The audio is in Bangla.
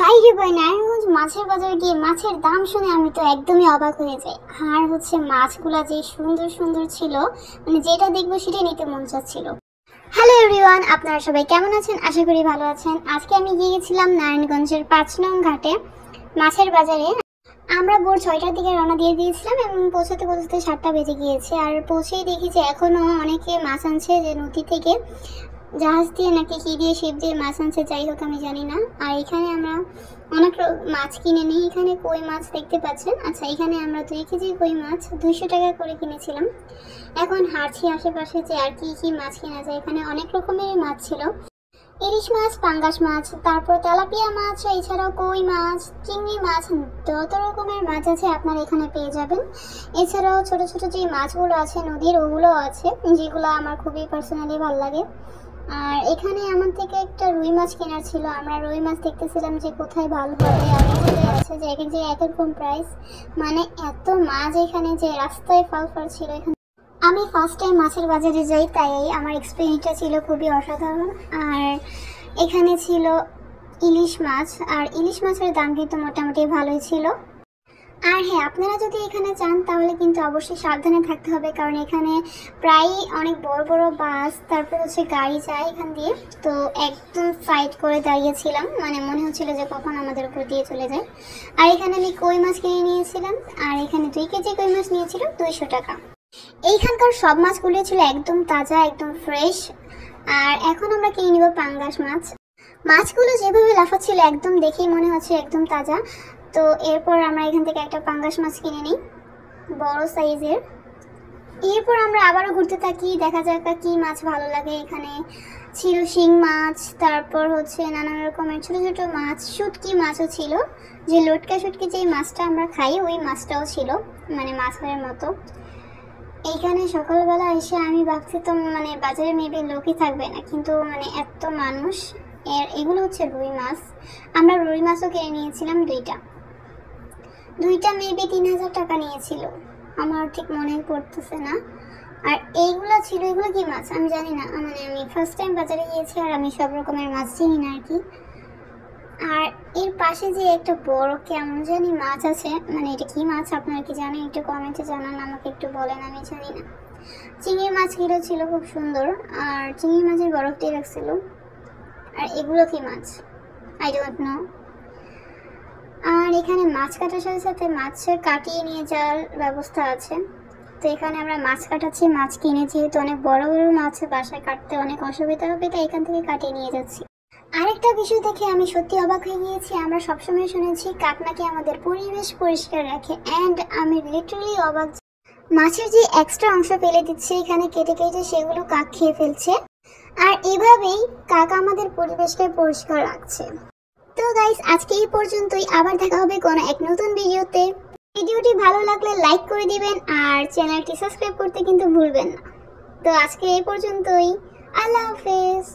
ভাই রে ভাই, নারায়ণগঞ্জ মাছের বাজারে গিয়ে মাছের দাম শুনে আমি তো একদমই অবাক হয়ে যাই। আর মাছগুলা যে সুন্দর সুন্দর ছিল, মানে যেটা দেখবো সেটাই নিতে মন চাচ্ছিল। হ্যালো এভরিওয়ান, আপনারা সবাই কেমন আছেন? আশা করি ভালো আছেন। আজকে আমি গিয়েছিলাম নারায়ণগঞ্জের 5 নং ঘাটে মাছের বাজারে। আমরা ভোর 6টার দিকে রওনা দিয়ে দিয়েছিলাম এবং পৌঁছাতে পৌঁছাতে 7টা বেজে গিয়েছে। আর পৌঁছেই দেখি যে এখনও অনেকে মাছ আনছে, যে নদী থেকে জাহাজ দিয়ে নাকি কি দিয়ে শিপ দিয়ে মাছ আনছে, যাই হোক আমি জানি না। আর এখানে আমরা অনেক মাছ কিনে নিই। এখানে কই মাছ দেখতে পাচ্ছেন। আচ্ছা, এখানে আমরা 2 কেজি কই মাছ 200 টাকা করে কিনেছিলাম। এখন হাঁটছি আশেপাশে যে আর কি কি মাছ কেনা যায়। এখানে অনেক রকমের মাছ ছিল, ইলিশ মাছ, পাঙ্গাস মাছ, তারপর তেলাপিয়া মাছ, এছাড়াও কই মাছ, চিংড়ি মাছ, যত রকমের মাছ আছে আপনারা এখানে পেয়ে যাবেন। এছাড়াও ছোট ছোট যে মাছগুলো আছে নদীর, ওগুলো আছে, যেগুলো আমার খুবই পার্সোনালি ভালো লাগে। আর এখানে আমার থেকে একটা রুই মাছ কেনার ছিল। আমরা রুই মাছ দেখতেছিলাম যে কোথায় ভালো হবে। আর এখানে আছে যে এক এক জায়গায় এক রকম প্রাইস, মানে এত মাছ এখানে যে রাস্তায় ফাল ছিল। এখানে আমি ফার্স্ট টাইম মাছের বাজারে যাই, তাই আমার এক্সপিরিয়েন্সটা ছিল খুবই অসাধারণ। আর এখানে ছিল ইলিশ মাছ, আর ইলিশ মাছের দাম কিন্তু মোটামুটি ভালোই ছিল। আর হ্যাঁ, আপনারা যদি এখানে চান তাহলে কিন্তু অবশ্যই সাবধানে থাকতে হবে, কারণ এখানে প্রায় অনেক বড় বড় বাস, তারপর গাড়ি যায় এখান দিয়ে। তো একদম ফাইট করে দাঁড়িয়েছিলাম, মানে মনে হচ্ছিল যে কখন আমাদের উপর দিয়ে চলে যায়। আর এখানে আমি কই মাছ কিনে নিয়েছিলাম, আর এখানে 2 কেজি কই মাছ নিয়েছিল 200 টাকা। এইখানকার সব মাছগুলো ছিল একদম তাজা, একদম ফ্রেশ। আর এখন আমরা কিনে নিব পাঙ্গাস মাছ। মাছগুলো যেভাবে লাফাচ্ছিল একদম দেখেই মনে হচ্ছে একদম তাজা। তো এরপর আমরা এখান থেকে একটা পাঙ্গাস মাছ কিনে নিই, বড় সাইজের। এরপর আমরা আবারও ঘুরতে থাকি, দেখা যাক কি মাছ ভালো লাগে। এখানে ছিল শিং মাছ, তারপর নানান রকমের ছোট ছোট মাছ, শুটকি মাছও ছিল, যে লটকা শুটকি যে মাছটা আমরা খাই ওই মাছটাও ছিল, মানে মাছের মতো। এইখানে সকালবেলা এসে আমি ভাবছি তো মানে বাজারে মেবি লোকই থাকবে না, কিন্তু মানে এত মানুষ। এগুলো রুই মাছ। আমরা রুই মাছও কিনে নিয়েছিলাম দুইটা মেবি 3000 টাকা নিয়েছিল, আমার ঠিক মনে পড়তেছে না। আর এইগুলো ছিল, এগুলো কি মাছ আমি জানি না, মানে আমি ফার্স্ট টাইম বাজারে গিয়েছি আর আমি সব রকমের মাছ চিনি না আর কি। আর এর পাশে যে একটা বড় কেমন জানি মাছ আছে, মানে এটা কি মাছ আপনারা কি জানেন একটু কমেন্টে জানান, আমাকে একটু বলেন, আমি জানি না। চিংড়ি মাছগুলো ছিল খুব সুন্দর, আর চিংড়ি মাছের বরফ দিয়ে রাখছিল। আর এগুলো কি মাছ আই ডোন্ট নো। আর এখানে মাছ কাটার সাথে সাথে মাছের কাটিয়ে নিয়ে যাওয়ার ব্যবস্থা আছে। তো এখানে আমরা মাছ কাটাচ্ছি, মাছ কিনে, যেহেতু অনেক বড় বড় মাছ বাসায় কাটতে অনেক অসুবিধা হবে, তাই এখান থেকে কাটিয়ে নিয়ে যাচ্ছি। আরেকটা বিষয় দেখে আমি সত্যি অবাক হয়ে গিয়েছি। আমরা সবসময় শুনেছি কাক নাকি আমাদের পরিবেশ পরিষ্কার রাখে, অ্যান্ড আমি লিটারালি অবাক। মাছের যে এক্সট্রা অংশ ফেলে দিচ্ছে এখানে কেটে কেটে, সেগুলো কাক খেয়ে ফেলছে। আর এভাবেই কাক আমাদের পরিবেশকে পরিষ্কার রাখছে। তো গাইস, আজকে এই পর্যন্তই। আবার দেখা হবে কোনো এক নতুন ভিডিওতে। ভিডিওটি ভালো লাগলে লাইক করে দিবেন, আর চ্যানেলটি সাবস্ক্রাইব করতে কিন্তু ভুলবেন না। তো আজকে এই পর্যন্তই। আল্লাহ হাফেজ।